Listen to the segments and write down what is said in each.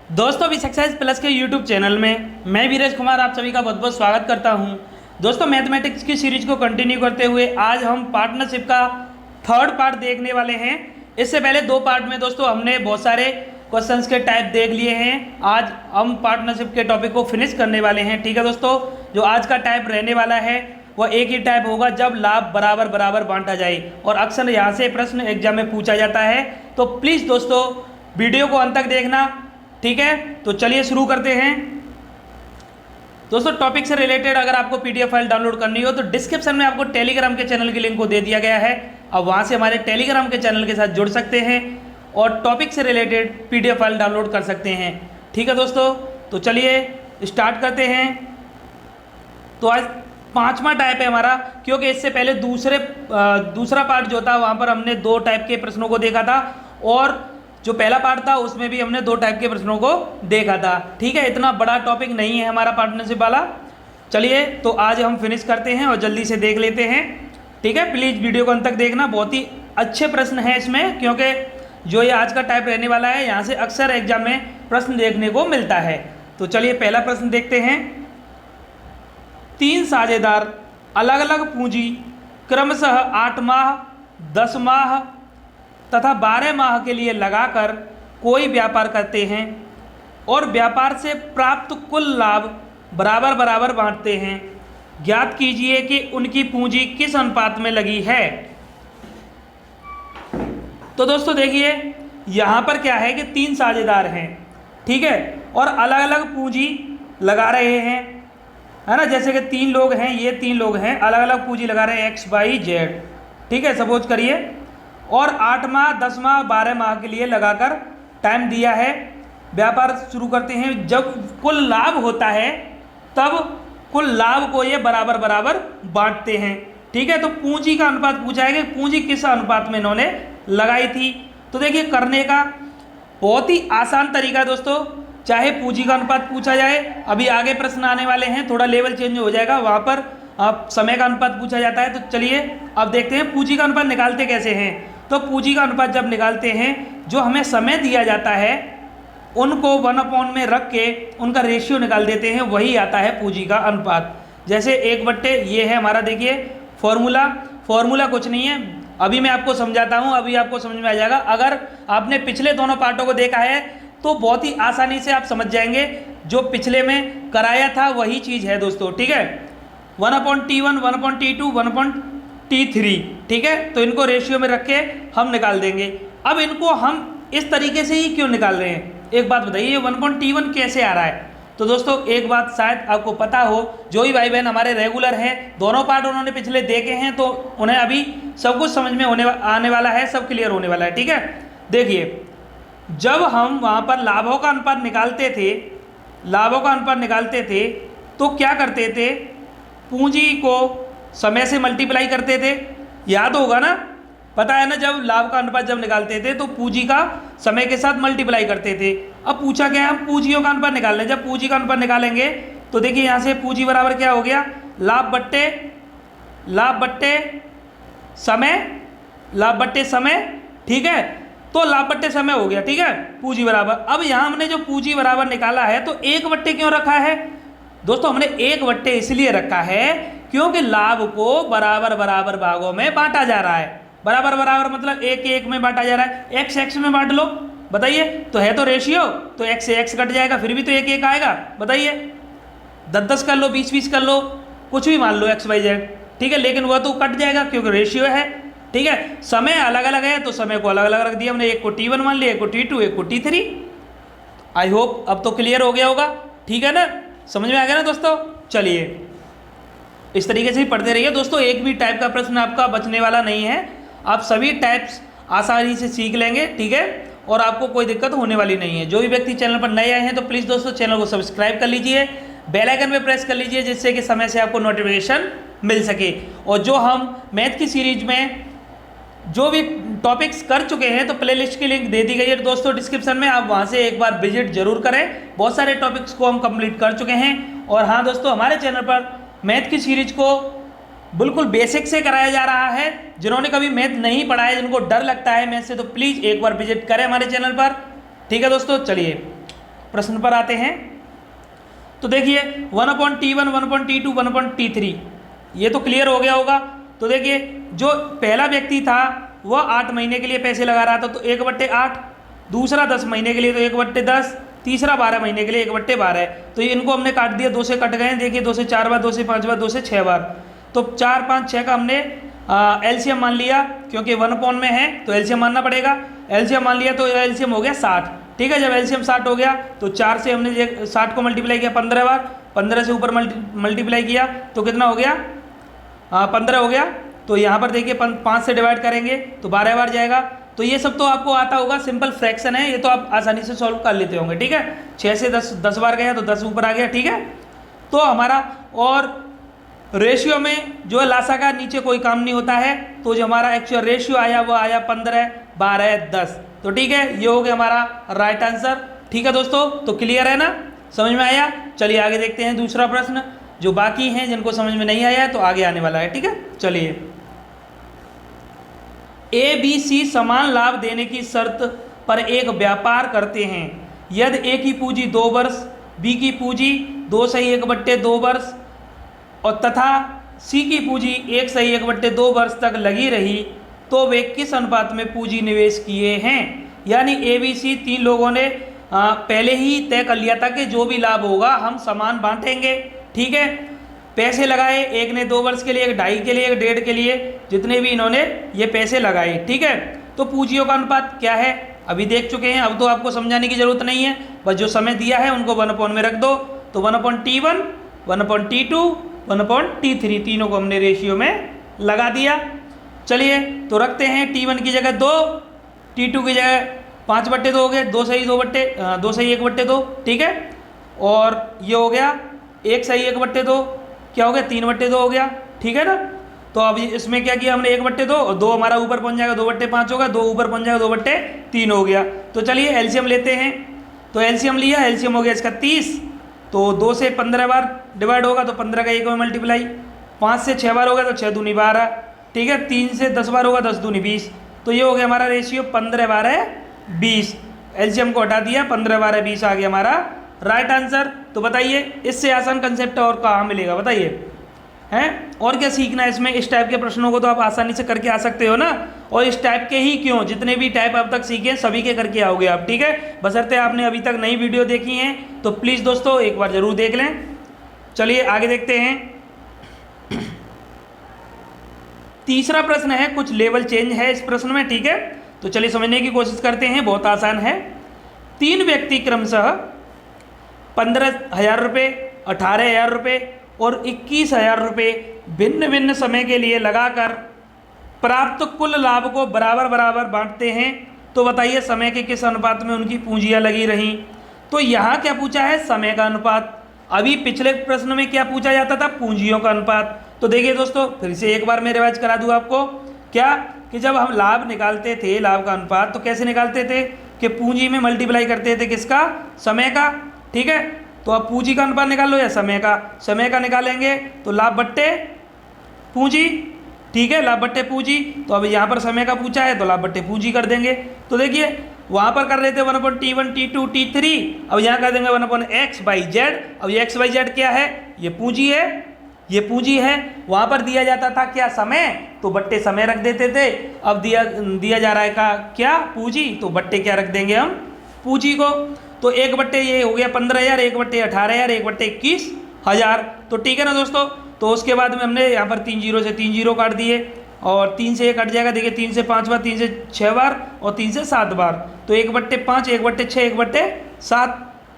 दोस्तों अभी success plus के यूट्यूब चैनल में मैं वीरेश कुमार आप सभी का बहुत बहुत स्वागत करता हूं। दोस्तों मैथमेटिक्स की सीरीज को कंटिन्यू करते हुए आज हम पार्टनरशिप का थर्ड पार्ट देखने वाले हैं। इससे पहले दो पार्ट में दोस्तों हमने बहुत सारे क्वेश्चंस के टाइप देख लिए हैं। आज हम पार्टनरशिप के टॉपिक को फिनिश करने वाले हैं। ठीक है दोस्तों, जो आज का टाइप रहने वाला है वह एक ही टाइप होगा जब लाभ बराबर बराबर बांटा जाए, और अक्सर यहाँ से प्रश्न एग्जाम में पूछा जाता है। तो प्लीज़ दोस्तों वीडियो को अंत तक देखना। ठीक है, तो चलिए शुरू करते हैं। दोस्तों टॉपिक से रिलेटेड अगर आपको पीडीएफ फाइल डाउनलोड करनी हो तो डिस्क्रिप्शन में आपको टेलीग्राम के चैनल की लिंक को दे दिया गया है। अब वहाँ से हमारे टेलीग्राम के चैनल के साथ जुड़ सकते हैं और टॉपिक से रिलेटेड पीडीएफ फाइल डाउनलोड कर सकते हैं। ठीक है दोस्तों, तो चलिए स्टार्ट करते हैं। तो आज पांचवा टाइप है हमारा, क्योंकि इससे पहले दूसरा पार्ट जो था वहाँ पर हमने दो टाइप के प्रश्नों को देखा था, और जो पहला पार्ट था उसमें भी हमने दो टाइप के प्रश्नों को देखा था। ठीक है, इतना बड़ा टॉपिक नहीं है हमारा पार्टनरशिप वाला। चलिए तो आज हम फिनिश करते हैं और जल्दी से देख लेते हैं। ठीक है, प्लीज़ वीडियो को अंत तक देखना, बहुत ही अच्छे प्रश्न हैं इसमें, क्योंकि जो ये आज का टाइप रहने वाला है यहाँ से अक्सर एग्जाम में प्रश्न देखने को मिलता है। तो चलिए पहला प्रश्न देखते हैं। तीन साझेदार अलग अलग पूंजी क्रमशः 8 माह, 10 माह तथा 12 माह के लिए लगाकर कोई व्यापार करते हैं और व्यापार से प्राप्त कुल लाभ बराबर बराबर बांटते हैं। ज्ञात कीजिए कि उनकी पूंजी किस अनुपात में लगी है। तो दोस्तों देखिए यहाँ पर क्या है कि तीन साझेदार हैं, ठीक है, और अलग अलग पूंजी लगा रहे हैं, है ना। जैसे कि तीन लोग हैं, ये तीन लोग हैं, अलग अलग पूंजी लगा रहे हैं एक्स वाई जेड। ठीक है, सपोज करिए, और 8 माह, 10 माह, 12 माह के लिए लगाकर टाइम दिया है। व्यापार शुरू करते हैं। जब कुल लाभ होता है तब कुल लाभ को ये बराबर बराबर बांटते हैं। ठीक है, तो पूंजी का अनुपात पूछा है कि पूंजी किस अनुपात में इन्होंने लगाई थी। तो देखिए करने का बहुत ही आसान तरीका है दोस्तों, चाहे पूंजी का अनुपात पूछा जाए, अभी आगे प्रश्न आने वाले हैं, थोड़ा लेवल चेंज हो जाएगा, वहाँ पर आप समय का अनुपात पूछा जाता है। तो चलिए अब देखते हैं पूंजी का अनुपात निकालते कैसे हैं। तो पूंजी का अनुपात जब निकालते हैं, जो हमें समय दिया जाता है उनको 1/, में रख के उनका रेशियो निकाल देते हैं, वही आता है पूंजी का अनुपात। जैसे 1/, ये है हमारा, देखिए फॉर्मूला कुछ नहीं है, अभी मैं आपको समझाता हूँ, अभी आपको समझ में आ जाएगा। अगर आपने पिछले दोनों पार्टों को देखा है तो बहुत ही आसानी से आप समझ जाएंगे, जो पिछले में कराया था वही चीज़ है दोस्तों। ठीक है, 1/T1, 1/T2, 1/T3। ठीक है, तो इनको रेशियो में रख के हम निकाल देंगे। अब इनको हम इस तरीके से ही क्यों निकाल रहे हैं, एक बात बताइए, ये 1/T1 कैसे आ रहा है। तो दोस्तों एक बात शायद आपको पता हो, जो भी भाई बहन हमारे रेगुलर हैं, दोनों पार्ट उन्होंने पिछले देखे हैं, तो उन्हें अभी सब कुछ समझ में आने वाला है, सब क्लियर होने वाला है। ठीक है, देखिए जब हम वहाँ पर लाभों का अनुपात निकालते थे तो क्या करते थे, पूंजी को समय से मल्टीप्लाई करते थे, याद होगा ना, पता है ना, जब लाभ का अनुपात जब निकालते थे तो पूंजी का समय के साथ मल्टीप्लाई करते थे। अब पूछा क्या है, हम पूंजियों का अनुपात निकाल लें। जब पूंजी का अनुपात निकालेंगे तो देखिए यहाँ से पूंजी बराबर क्या हो गया, लाभ बट्टे समय। ठीक है, तो लाभ बट्टे समय हो गया। ठीक है, पूंजी बराबर, अब यहाँ हमने जो पूंजी बराबर निकाला है तो 1/, क्यों रखा है दोस्तों, हमने 1/, इसलिए रखा है क्योंकि लाभ को बराबर बराबर भागों में बांटा जा रहा है। बराबर बराबर मतलब 1 में बांटा जा रहा है, x में बांट लो, बताइए, तो है तो रेशियो, तो x से x कट जाएगा, फिर भी तो 1 आएगा, बताइए, 10 कर लो, 20 कर लो, कुछ भी मान लो x y z। ठीक है, लेकिन वह तो कट जाएगा क्योंकि रेशियो है। ठीक है, समय अलग अलग है तो समय को अलग अलग रख दिया हमने, एक को T1 मान लिया, एक को T2, एक को T3। आई होप अब तो क्लियर हो गया होगा। ठीक है ना, समझ में आ गया ना दोस्तों। चलिए इस तरीके से ही पढ़ते रहिए दोस्तों, एक भी टाइप का प्रश्न आपका बचने वाला नहीं है, आप सभी टाइप्स आसानी से सीख लेंगे। ठीक है, और आपको कोई दिक्कत होने वाली नहीं है। जो भी व्यक्ति चैनल पर नए आए हैं तो प्लीज़ दोस्तों चैनल को सब्सक्राइब कर लीजिए, बेल आइकन पे प्रेस कर लीजिए, जिससे कि समय से आपको नोटिफिकेशन मिल सके। और जो हम मैथ की सीरीज में जो भी टॉपिक्स कर चुके हैं तो प्लेलिस्ट की लिंक दे दी गई है दोस्तों डिस्क्रिप्शन में, आप वहां से एक बार विजिट जरूर करें। बहुत सारे टॉपिक्स को हम कंप्लीट कर चुके हैं। और हाँ दोस्तों, हमारे चैनल पर मैथ की सीरीज को बिल्कुल बेसिक से कराया जा रहा है। जिन्होंने कभी मैथ नहीं पढ़ा है, जिनको डर लगता है मैथ से, तो प्लीज़ एक बार विजिट करें हमारे चैनल पर। ठीक है दोस्तों, चलिए प्रश्न पर आते हैं। तो देखिए 1/T1, 1/T2, 1/T3 ये तो क्लियर हो गया होगा। तो देखिए जो पहला व्यक्ति था वह 8 महीने के लिए पैसे लगा रहा था, तो 1/8, दूसरा 10 महीने के लिए तो 1/10, तीसरा 12 महीने के लिए 1/12। तो इनको हमने काट दिया, 2 से कट गए। देखिए 2 से 4 बार, 2 से 5 बार, 2 से 6 बार, तो 4, 5, 6 का हमने एलसीएम मान लिया, क्योंकि 1 में है तो एलसीएम मानना पड़ेगा। एलसीएम मान लिया तो एलसीएम हो गया 60। ठीक है, जब एलसीएम 60 हो गया तो 4 से हमने 60 को मल्टीप्लाई किया 15 बार, 15 से ऊपर मल्टीप्लाई किया तो कितना हो गया, 15 हो गया। तो यहाँ पर देखिए 5 से डिवाइड करेंगे तो 12 बार जाएगा। तो ये सब तो आपको आता होगा, सिंपल फ्रैक्शन है, ये तो आप आसानी से सॉल्व कर लेते होंगे। ठीक है, 6 से 10 बार गया तो 10 ऊपर आ गया। ठीक है, तो हमारा और रेशियो में जो लासा का नीचे कोई काम नहीं होता है, तो जो हमारा एक्चुअल रेशियो आया वो आया 15, 12, 10। तो ठीक है, ये हो गया हमारा राइट आंसर। ठीक है दोस्तों, तो क्लियर है ना, समझ में आया। चलिए आगे देखते हैं दूसरा प्रश्न। जो बाकी हैं जिनको समझ में नहीं आया है तो आगे आने वाला है। ठीक है, चलिए। ABC समान लाभ देने की शर्त पर एक व्यापार करते हैं यदि A की पूंजी 2 वर्ष, B की पूंजी 2/1/2 वर्ष और तथा C की पूंजी 1/1/2 वर्ष तक लगी रही, तो वे किस अनुपात में पूंजी निवेश किए हैं। यानी ABC 3 लोगों ने पहले ही तय कर लिया था कि जो भी लाभ होगा हम समान बांटेंगे। ठीक है, पैसे लगाए, एक ने 2 वर्ष के लिए, एक 2.5 के लिए, एक 1.5 के लिए, जितने भी इन्होंने ये पैसे लगाए। ठीक है, तो पूंजियों का अनुपात क्या है अभी देख चुके हैं, अब तो आपको समझाने की जरूरत नहीं है, बस जो समय दिया है उनको 1 में रख दो। तो 1/T1, 1/T2, 1/T3 तीनों को हमने रेशियो में लगा दिया। चलिए तो रखते हैं T1 की जगह 2, T2 की जगह 5/2 हो गए, 2/1/2। ठीक है, और ये हो गया 1/1/2, क्या हो गया 3/2 हो गया। ठीक है ना, तो अब इसमें क्या किया हमने 1/2 और 2 हमारा ऊपर पहुंच जाएगा 2/5 होगा, 2 ऊपर पहुंच जाएगा 2/3 हो गया। तो चलिए एलसीएम लेते हैं। तो एलसीएम लिया, एलसीएम हो गया इसका 30। तो 2 से 15 बार डिवाइड होगा तो 15 का 1 में मल्टीप्लाई, 5 से 6 बार होगा तो 6 दूनी 12। ठीक है, 3 से 10 बार होगा 10 दूनी 20। तो ये हो गया हमारा रेशियो 15, 12, 20। एलसीएम को हटा दिया, 15, 12, 20 आ गया हमारा राइट आंसर। तो बताइए इससे आसान कंसेप्ट और कहाँ मिलेगा, बताइए हैं। और क्या सीखना है इसमें, इस टाइप के प्रश्नों को तो आप आसानी से करके आ सकते हो ना, और इस टाइप के ही क्यों, जितने भी टाइप अब तक सीखे सभी के करके आओगे आप। ठीक है, बशर्ते आपने अभी तक नई वीडियो देखी हैं तो प्लीज़ दोस्तों एक बार ज़रूर देख लें। चलिए आगे देखते हैं। तीसरा प्रश्न है, कुछ लेवल चेंज है इस प्रश्न में। ठीक है, तो चलिए समझने की कोशिश करते हैं, बहुत आसान है। 3 व्यक्ति क्रमशः 15,000 रुपये, 18,000 रुपये और 21,000 रुपये भिन्न भिन्न समय के लिए लगाकर प्राप्त कुल लाभ को बराबर बराबर बांटते हैं। तो बताइए समय के किस अनुपात में उनकी पूंजियां लगी रहीं। तो यहाँ क्या पूछा है, समय का अनुपात। अभी पिछले प्रश्न में क्या पूछा जाता था, पूंजियों का अनुपात। तो देखिए दोस्तों फिर से एक बार मैं रिवाइज करा दूँ आपको, क्या कि जब हम लाभ निकालते थे, लाभ का अनुपात, तो कैसे निकालते थे कि पूंजी में मल्टीप्लाई करते थे किसका, समय का। ठीक है, तो अब पूंजी का अनुपात निकाल लो या समय का। समय का निकालेंगे तो लाभ बट्टे पूंजी। ठीक है, लाभ बट्टे पूंजी। तो अब यहाँ पर समय का पूछा है तो लाभ बट्टे पूंजी कर देंगे। तो देखिए वहाँ पर कर रहे थे 1/T1, T2, T3, अब यहाँ कर देंगे 1/XYZ। अब ये XYZ क्या है, ये पूंजी है, ये पूंजी है। वहाँ पर दिया जाता था क्या, समय, तो बट्टे समय रख देते थे। अब दिया जा रहा है का क्या, पूंजी, तो बट्टे क्या रख देंगे हम, पूंजी को। तो 1/, ये हो गया 15,000, 1/18,000, 1/21,000। तो ठीक है ना दोस्तों। तो उसके बाद में हमने यहाँ पर 3 जीरो से 3 जीरो काट दिए और 3 से 1 कट जाएगा। देखिए 3 से 5 बार, 3 से 6 बार और 3 से 7 बार। तो 1/5, 1/6, 1/7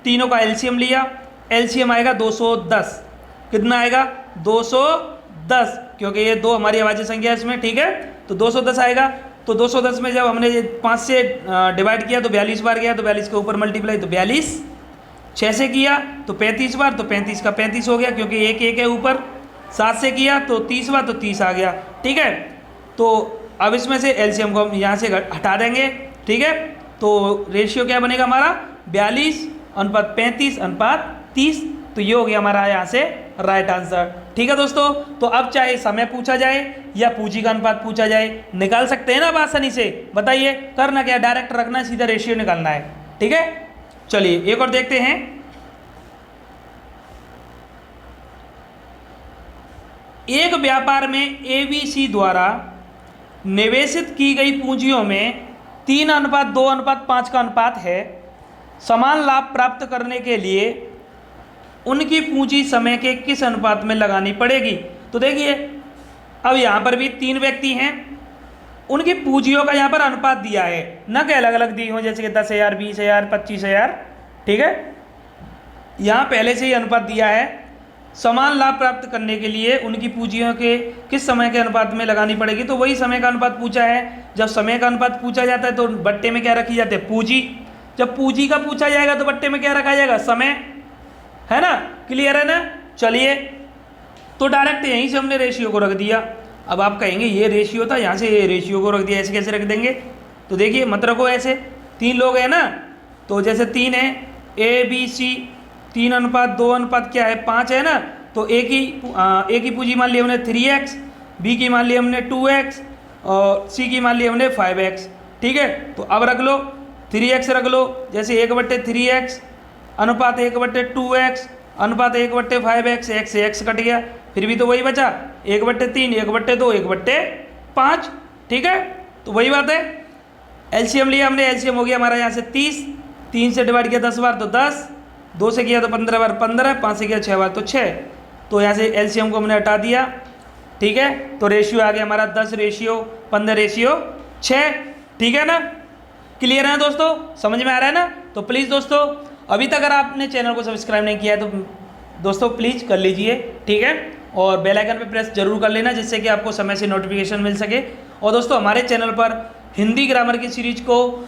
तीनों का एलसीएम लिया। एलसीएम आएगा 210। कितना आएगा, 210, क्योंकि ये 2 हमारी अभाज्य संख्या है इसमें। ठीक है, तो 210 आएगा। तो 210 में जब हमने 5 से डिवाइड किया तो 42 बार गया, तो 42 के ऊपर मल्टीप्लाई तो 42। 6 से किया तो 35 बार, तो 35 का 35 हो गया, क्योंकि 1 1 है ऊपर। 7 से किया तो 30 बार, तो 30 आ गया। ठीक है, तो अब इसमें से एलसीएम को हम यहाँ से हटा देंगे। ठीक है, तो रेशियो क्या बनेगा हमारा, 42:35:30। तो ये हो गया हमारा यहाँ से राइट आंसर। ठीक है दोस्तों, तो अब चाहे समय पूछा जाए या पूंजी का अनुपात पूछा जाए, निकाल सकते हैं ना आप आसानी से। बताइए करना क्या, डायरेक्ट रखना है, सीधा रेशियो निकालना है। ठीक है, चलिए एक और देखते हैं। एक व्यापार में ABC द्वारा निवेशित की गई पूंजियों में 3:2:5 का अनुपात है। समान लाभ प्राप्त करने के लिए उनकी पूंजी समय के किस अनुपात में लगानी पड़ेगी। तो देखिए अब यहाँ पर भी 3 व्यक्ति हैं, उनकी पूंजियों का यहाँ पर अनुपात दिया है, न कि अलग अलग दी हो, जैसे कि 10,000, 20,000, 25,000। ठीक है, यहाँ पहले से ही अनुपात दिया है। समान लाभ प्राप्त करने के लिए उनकी पूंजियों के किस समय के अनुपात में लगानी पड़ेगी, तो वही समय का अनुपात पूछा है। जब समय का अनुपात पूछा जाता है तो बट्टे में क्या रखी जाती है, पूंजी। जब पूंजी का पूछा जाएगा तो बट्टे में क्या रखा जाएगा, समय, है ना। क्लियर है ना। चलिए तो डायरेक्ट यहीं से हमने रेशियो को रख दिया। अब आप कहेंगे ये रेशियो था, यहाँ से ये रेशियो को रख दिया, ऐसे कैसे रख देंगे। तो देखिए मत रखो ऐसे, 3 लोग हैं ना, तो जैसे 3 है, ABC 3:2 क्या है, 5 है ना। तो ए की पूंजी मान ली हमने 3x, B की मान ली हमने 2x और C की मान ली हमने 5x। ठीक है, तो अब रख लो 3x रख लो, जैसे 1/3x अनुपात 1/2x अनुपात 1/5x, x से x कट गया, फिर भी तो वही बचा 1/3, 1/2, 1/5। ठीक है, तो वही बात है। एलसीएम लिया हमने, एलसीएम हो गया हमारा यहाँ से 30, 3 से डिवाइड किया 10 बार तो 10, 2 से किया तो 15 बार 15, 5 से किया 6 बार तो 6। तो यहाँ से एलसीएम को हमने हटा दिया। ठीक है, तो रेशियो आ गया हमारा 10:15:6। ठीक है ना। क्लियर है दोस्तों, समझ में आ रहा है ना। तो प्लीज़ दोस्तों अभी तक अगर आपने चैनल को सब्सक्राइब नहीं किया है तो दोस्तों प्लीज़ कर लीजिए। ठीक है, और बेल आइकन पे प्रेस जरूर कर लेना, जिससे कि आपको समय से नोटिफिकेशन मिल सके। और दोस्तों हमारे चैनल पर हिंदी ग्रामर की सीरीज को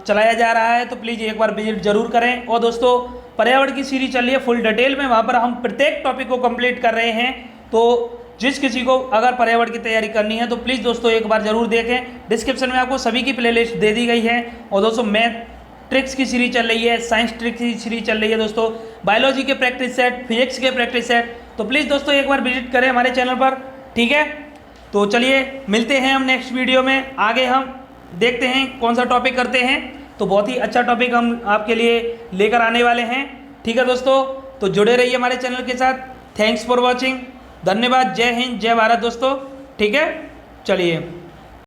चलाया जा रहा है, तो प्लीज़ एक बार विजिट जरूर करें। और दोस्तों पर्यावरण की सीरीज चल रही है फुल डिटेल में, वहाँ पर हम प्रत्येक टॉपिक को कंप्लीट कर रहे हैं। तो जिस किसी को अगर पर्यावरण की तैयारी करनी है तो प्लीज़ दोस्तों एक बार जरूर देखें। डिस्क्रिप्शन में आपको सभी की प्लेलिस्ट दे दी गई है। और दोस्तों मैथ ट्रिक्स की सीरीज चल रही है, साइंस ट्रिक्स की सीरीज चल रही है दोस्तों, बायोलॉजी के प्रैक्टिस सेट, फिजिक्स के प्रैक्टिस सेट। तो प्लीज़ दोस्तों एक बार विजिट करें हमारे चैनल पर। ठीक है, तो चलिए मिलते हैं हम नेक्स्ट वीडियो में। आगे हम देखते हैं कौन सा टॉपिक करते हैं, तो बहुत ही अच्छा टॉपिक हम आपके लिए लेकर आने वाले हैं। ठीक है दोस्तों, तो जुड़े रहिए हमारे चैनल के साथ। थैंक्स फॉर वॉचिंग, धन्यवाद। जय हिंद, जय भारत दोस्तों। ठीक है, चलिए।